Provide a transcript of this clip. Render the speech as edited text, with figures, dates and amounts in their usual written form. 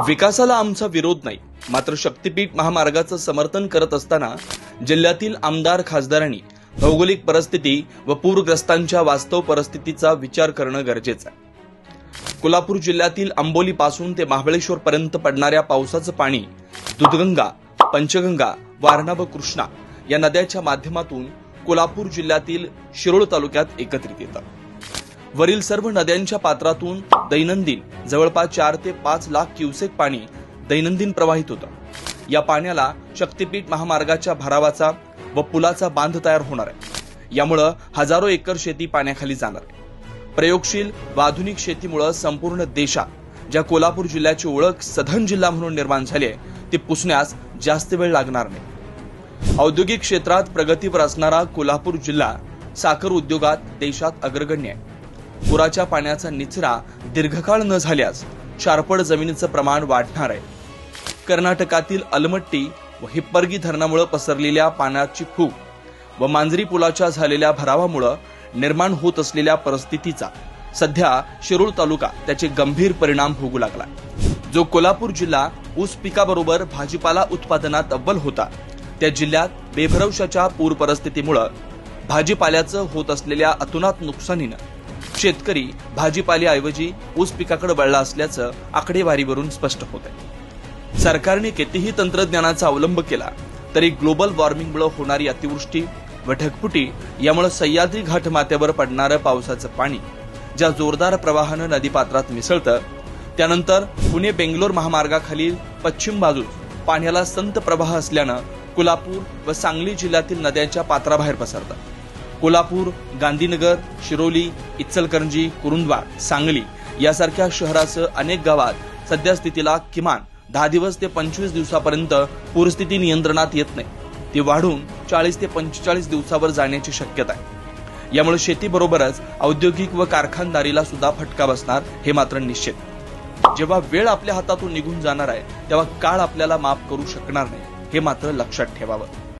विकासाला आमचा विरोध नाही, मात्र शक्तीपीठ महामार्गाचं समर्थन करत असताना जिल्ह्यातील आमदार खासदारांनी भौगोलिक परिस्थिती व पूरग्रस्तांच्या वास्तव परिस्थितीचा विचार करणं गरजेचं आहे। कोल्हापूर जिल्ह्यातील आंबोली पासून ते महाबळेश्वर पर्यंत पडणाऱ्या पावसाचं पाणी दूधगंगा, पंचगंगा, वारणा व कृष्णा या नद्यांच्या माध्यमातून कोल्हापूर जिल्ह्यातील शिरोळ तालुक्यात एकत्रित येतं। वरील सर्व नद्यांच्या पात्रातून दैनंदिन जवळपास 4 ते 5 लाख क्युसेक पाणी दैनंदिन प्रवाहित होतं। या पाण्याला शक्तीपीठ महामार्गाच्या भरावाचा व पुलाचा बांध तयार होणार आहे। यामुळे हजारो एकर शेती पाण्याखाली जाणार आहे। प्रयोगशील व आधुनिक शेतीमुळे संपूर्ण देशात ज्या कोल्हापूर जिल्ह्याची ओळख सधन जिल्हा म्हणून निर्माण झाली आहे ती पुसण्यास जास्त वेळ लागणार नाही। औद्योगिक क्षेत्रात प्रगतीवर असणारा कोल्हापूर जिल्हा साखर उद्योगात देशात अग्रगण्य आहे। पुराच्या पाण्याचा निचरा दीर्घकाळ न झाल्यास शारपड जमिनीचं प्रमाण वाढणार आहे। कर्नाटकातील अलमट्टी व हिप्परगी धरणामुळे पसरलेल्या पाण्याची फूग व मांजरी पुलाच्या झालेल्या भरावामुळे निर्माण होत असलेल्या परिस्थितीचा सध्या शिरोळ तालुका त्याचे गंभीर परिणाम भोगू लागला। जो कोल्हापूर जिल्हा ऊस पिकाबरोबर भाजीपाला उत्पादनात अव्वल होता, त्या जिल्ह्यात बेभरवशाच्या पूर परिस्थितीमुळे भाजीपाल्याचं होत असलेल्या अतोनात नुकसानीनं शेतकरी भाजीपाल्याऐवजी ऊस पिकाकडे वळला असल्याचं आकडेवारीवरून स्पष्ट होत आहे। सरकारने कितीही तंत्रज्ञानाचा अवलंब केला तरी ग्लोबल वॉर्मिंगमुळे होणारी अतिवृष्टी व ढगफुटी यामुळे सह्याद्री घाटमाथ्यावर पडणारं पावसाचं पाणी ज्या जोरदार प्रवाहानं नदीपात्रात मिसळतं, त्यानंतर पुणे बेंगलोर महामार्गाखालील पश्चिम बाजूस पाण्याला संत प्रवाह असल्यानं कोल्हापूर व सांगली जिल्ह्यातील नद्यांच्या पात्राबाहेर पसरतात। कोल्हापूर, गांधीनगर, शिरोली, इचलकरंजी, कुरुंदवाड, सांगली यासारख्या शहरासह अनेक गावात सध्या स्थितीला किमान 10 दिवस ते 25 दिवसापर्यंत पूरस्थिती नियंत्रणात येत नाही, ती वाढून 40 ते 45 दिवसावर जाण्याची शक्यता आहे। यामुळे शेतीबरोबरच औद्योगिक व कारखानदारीला सुद्धा फटका बसणार हे मात्र निश्चित। जेव्हा वेळ आपल्या हातातून निघून जाणार आहे तेव्हा काळ आपल्याला माफ करू शकणार नाही, हे मात्र लक्षात ठेवावं।